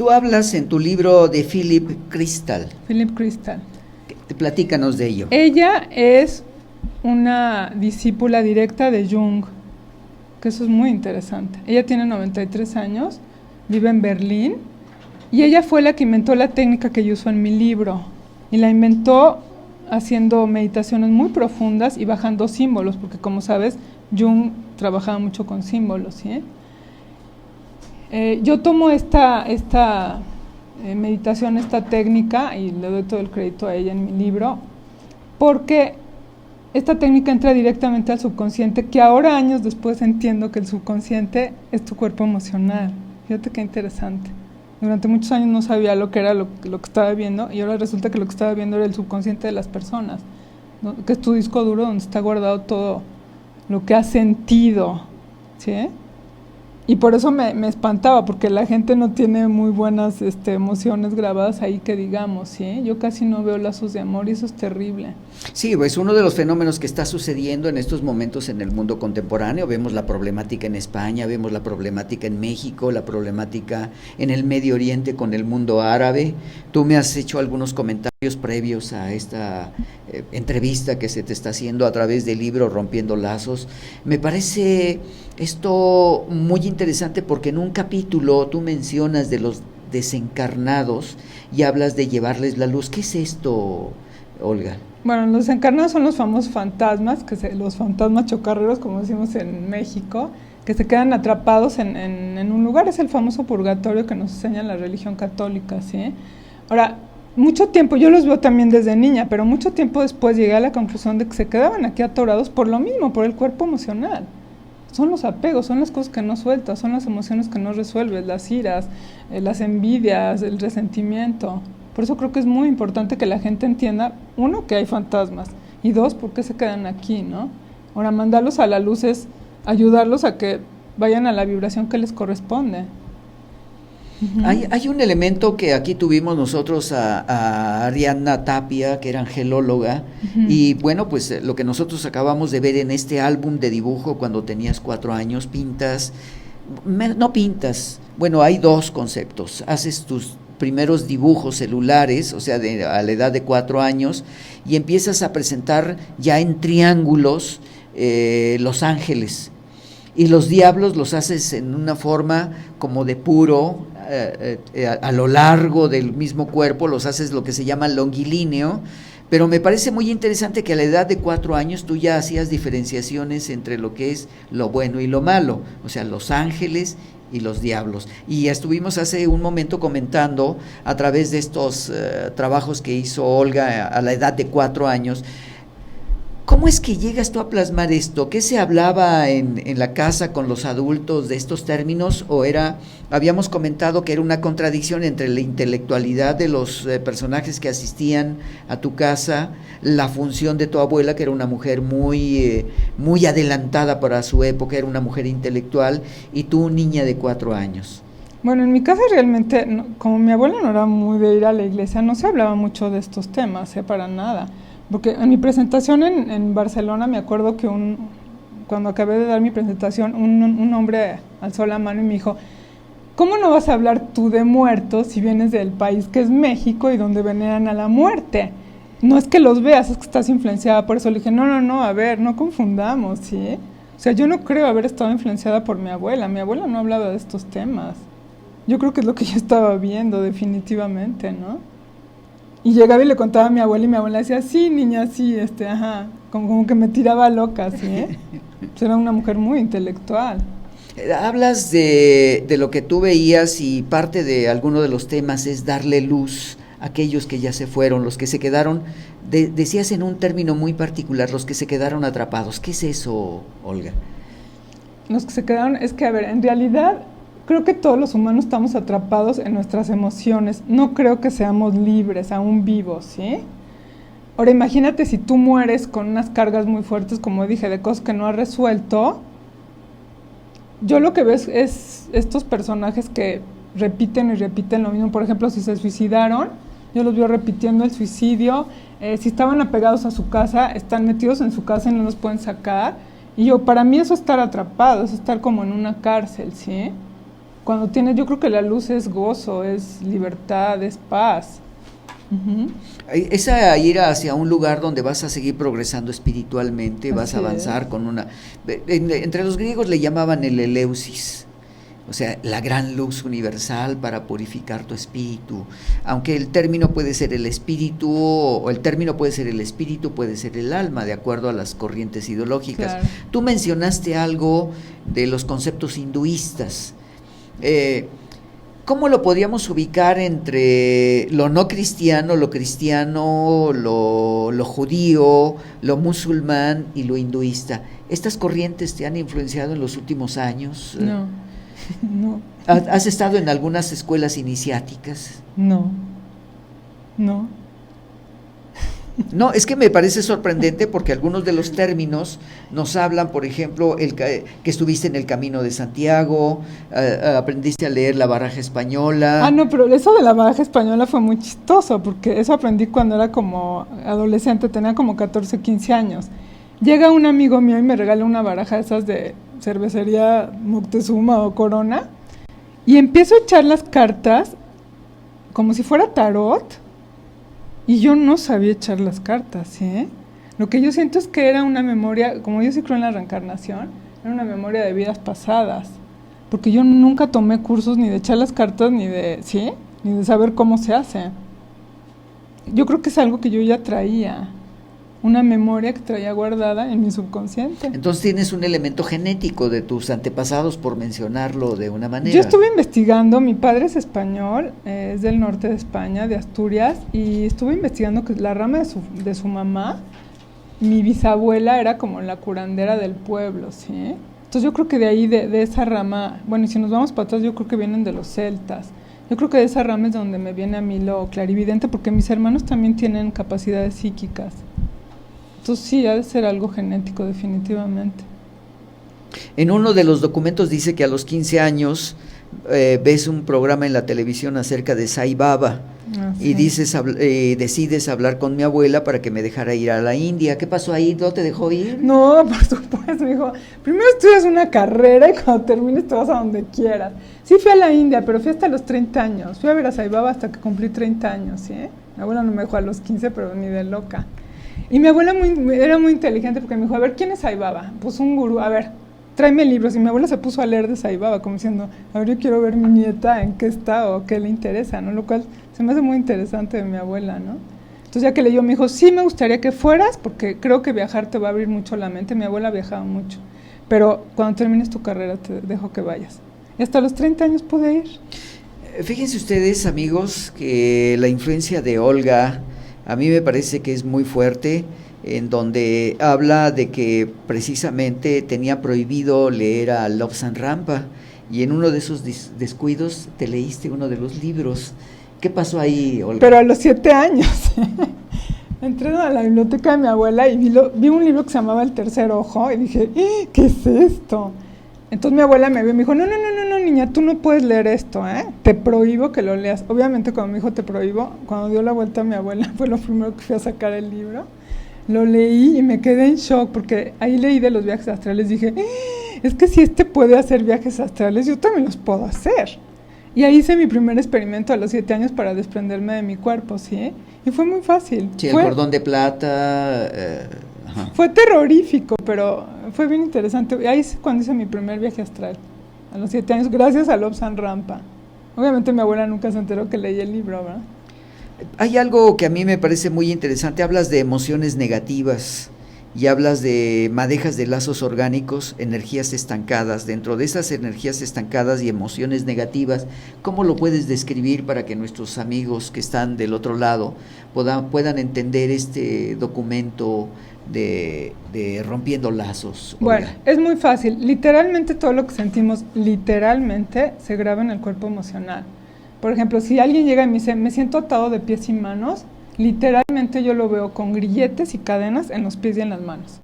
Tú hablas en tu libro de Philip Crystal. Philip Crystal. Platícanos de ello. Ella es una discípula directa de Jung, que eso es muy interesante. Ella tiene 93 años, vive en Berlín, y ella fue la que inventó la técnica que yo uso en mi libro, y la inventó haciendo meditaciones muy profundas y bajando símbolos, porque como sabes, Jung trabajaba mucho con símbolos, ¿sí? Yo tomo esta meditación, esta técnica, y le doy todo el crédito a ella en mi libro, porque esta técnica entra directamente al subconsciente, que ahora, años después, entiendo que el subconsciente es tu cuerpo emocional. Fíjate qué interesante. Durante muchos años no sabía lo que era lo que estaba viendo, y ahora resulta que lo que estaba viendo era el subconsciente de las personas, ¿no? Que es tu disco duro donde está guardado todo lo que has sentido, ¿sí? Y por eso me espantaba, porque la gente no tiene muy buenas emociones grabadas ahí, que digamos, ¿sí? Yo casi no veo lazos de amor, y eso es terrible. Sí, pues uno de los fenómenos que está sucediendo en estos momentos en el mundo contemporáneo. Vemos la problemática en España, vemos la problemática en México, la problemática en el Medio Oriente con el mundo árabe. Tú me has hecho algunos comentarios previos a esta entrevista que se te está haciendo a través del libro Rompiendo Lazos. Me parece esto muy interesante, porque en un capítulo tú mencionas de los desencarnados y hablas de llevarles la luz. ¿Qué es esto, Olga? Bueno, los desencarnados son los famosos fantasmas, los fantasmas chocarreros, como decimos en México, que se quedan atrapados en un lugar. Es el famoso purgatorio que nos enseña la religión católica, ¿sí? Ahora, mucho tiempo, yo los veo también desde niña, pero mucho tiempo después llegué a la conclusión de que se quedaban aquí atorados por lo mismo, por el cuerpo emocional. Son los apegos, son las cosas que no sueltas, son las emociones que no resuelves, las iras, las envidias, el resentimiento. Por eso creo que es muy importante que la gente entienda, uno, que hay fantasmas, y dos, por qué se quedan aquí, ¿no? Ahora, mandarlos a la luz es ayudarlos a que vayan a la vibración que les corresponde. Uh-huh. Hay un elemento que aquí tuvimos nosotros a Ariadna Tapia, que era angelóloga, uh-huh. Y bueno, pues lo que nosotros acabamos de ver en este álbum de dibujo cuando tenías 4 años, bueno, hay dos conceptos. Haces tus primeros dibujos celulares, o sea, a la edad de 4 años, y empiezas a presentar ya en triángulos los ángeles, y los diablos los haces en una forma como de puro, a lo largo del mismo cuerpo, los haces lo que se llama longilíneo. Pero me parece muy interesante que a la edad de 4 años tú ya hacías diferenciaciones entre lo que es lo bueno y lo malo, o sea, los ángeles y los diablos. Y estuvimos hace un momento comentando a través de estos trabajos que hizo Olga a la edad de 4 años. ¿Cómo es que llegas tú a plasmar esto? ¿Qué se hablaba en la casa con los adultos de estos términos? ¿O habíamos comentado que era una contradicción entre la intelectualidad de los personajes que asistían a tu casa, la función de tu abuela, que era una mujer muy adelantada para su época, era una mujer intelectual, y tú, niña de 4 años? Bueno, en mi casa realmente, como mi abuela no era muy de ir a la iglesia, no se hablaba mucho de estos temas, para nada. Porque en mi presentación en Barcelona, me acuerdo que cuando acabé de dar mi presentación, un hombre alzó la mano y me dijo, ¿cómo no vas a hablar tú de muertos si vienes del país que es México y donde veneran a la muerte? No es que los veas, es que estás influenciada por eso. Le dije, no, a ver, no confundamos, ¿sí? O sea, yo no creo haber estado influenciada por mi abuela no hablaba de estos temas. Yo creo que es lo que yo estaba viendo, definitivamente, ¿no? Y llegaba y le contaba a mi abuela, y mi abuela decía, sí, niña, sí, ajá, como que me tiraba loca, ¿sí? Pues era una mujer muy intelectual. Hablas de lo que tú veías, y parte de alguno de los temas es darle luz a aquellos que ya se fueron, los que se quedaron, decías en un término muy particular, los que se quedaron atrapados. ¿Qué es eso, Olga? Los que se quedaron, es que, a ver, en realidad creo que todos los humanos estamos atrapados en nuestras emociones. No creo que seamos libres, aún vivos, ¿sí? Ahora imagínate si tú mueres con unas cargas muy fuertes, como dije, de cosas que no has resuelto. Yo lo que veo es estos personajes que repiten y repiten lo mismo. Por ejemplo, si se suicidaron, yo los veo repitiendo el suicidio. Si estaban apegados a su casa, están metidos en su casa y no los pueden sacar. Y para mí eso es estar atrapado, es estar como en una cárcel, ¿sí? Cuando tienes, yo creo que la luz es gozo, es libertad, es paz. Uh-huh. Es a ir hacia un lugar donde vas a seguir progresando espiritualmente, vas a Así avanzar es. con una... Entre los griegos le llamaban el eleusis, o sea, la gran luz universal para purificar tu espíritu, aunque el término puede ser el espíritu, o el término puede ser el espíritu, puede ser el alma, de acuerdo a las corrientes ideológicas. Claro. Tú mencionaste algo de los conceptos hinduistas. ¿Cómo lo podríamos ubicar entre lo no cristiano, lo judío, lo musulmán y lo hinduista? ¿Estas corrientes te han influenciado en los últimos años? No, no. ¿Has estado en algunas escuelas iniciáticas? No, no. No, es que me parece sorprendente porque algunos de los términos nos hablan, por ejemplo, que estuviste en el Camino de Santiago, aprendiste a leer la baraja española. Ah, no, pero eso de la baraja española fue muy chistoso, porque eso aprendí cuando era como adolescente, tenía como 14, 15 años. Llega un amigo mío y me regala una baraja de esas de cervecería Moctezuma o Corona, y empiezo a echar las cartas como si fuera tarot. Y yo no sabía echar las cartas, ¿eh? Lo que yo siento es que era una memoria, como yo sí creo en la reencarnación, era una memoria de vidas pasadas. Porque yo nunca tomé cursos ni de echar las cartas, ni de, ¿sí? Ni de saber cómo se hace. Yo creo que es algo que yo ya traía, una memoria que traía guardada en mi subconsciente. Entonces tienes un elemento genético de tus antepasados, por mencionarlo de una manera. Yo estuve investigando, mi padre es español, es del norte de España, de Asturias, y estuve investigando que la rama de su mamá, mi bisabuela era como la curandera del pueblo, ¿sí? Entonces yo creo que de ahí, de esa rama, bueno, y si nos vamos para atrás, yo creo que vienen de los celtas. Yo creo que de esa rama es donde me viene a mí lo clarividente, porque mis hermanos también tienen capacidades psíquicas. Entonces sí, ha de ser algo genético definitivamente. En uno de los documentos dice que a los 15 años ves un programa en la televisión acerca de Sai Baba y decides hablar con mi abuela para que me dejara ir a la India. ¿Qué pasó ahí? ¿No te dejó ir? No, por supuesto, me dijo, primero estudias una carrera y cuando termines te vas a donde quieras. Sí fui a la India, pero fui hasta los 30 años. Fui a ver a Sai Baba hasta que cumplí 30 años, ¿sí? Mi abuela no me dejó a los 15, pero ni de loca. Y mi abuela era muy inteligente porque me dijo, a ver, ¿quién es Sai Baba? Pues un gurú, a ver, tráeme libros. Y mi abuela se puso a leer de Sai Baba, como diciendo, a ver, yo quiero ver mi nieta en qué está o qué le interesa, ¿no? Lo cual se me hace muy interesante de mi abuela, ¿no? Entonces ya que leyó me dijo, sí me gustaría que fueras porque creo que viajar te va a abrir mucho la mente. Mi abuela viajaba mucho, pero cuando termines tu carrera te dejo que vayas. Y hasta los 30 años pude ir. Fíjense ustedes, amigos, que la influencia de Olga a mí me parece que es muy fuerte, en donde habla de que precisamente tenía prohibido leer a Lobsang Rampa, y en uno de esos descuidos te leíste uno de los libros. ¿Qué pasó ahí, Olga? Pero a los 7 años. Entré a la biblioteca de mi abuela y vi un libro que se llamaba El Tercer Ojo y dije, ¿qué es esto? Entonces mi abuela me vio y me dijo, no, niña, tú no puedes leer esto, ¿eh? Te prohíbo que lo leas. Obviamente cuando me dijo te prohíbo, cuando dio la vuelta a mi abuela fue lo primero que fui a sacar el libro. Lo leí y me quedé en shock porque ahí leí de los viajes astrales. Dije, es que si puede hacer viajes astrales, yo también los puedo hacer. Y ahí hice mi primer experimento a los 7 años para desprenderme de mi cuerpo, ¿sí? Y fue muy fácil. Sí, el cordón de plata. Fue terrorífico, pero fue bien interesante. Ahí es cuando hice mi primer viaje astral, a los 7 años, gracias a Lobsang Rampa. Obviamente mi abuela nunca se enteró que leí el libro, ¿verdad? Hay algo que a mí me parece muy interesante. Hablas de emociones negativas y hablas de madejas de lazos orgánicos, energías estancadas. Dentro de esas energías estancadas y emociones negativas, ¿cómo lo puedes describir para que nuestros amigos que están del otro lado puedan entender este documento de Rompiendo Lazos? Bueno, es muy fácil. Literalmente todo lo que sentimos, literalmente, se graba en el cuerpo emocional. Por ejemplo, si alguien llega y me dice, me siento atado de pies y manos, literalmente yo lo veo con grilletes y cadenas en los pies y en las manos.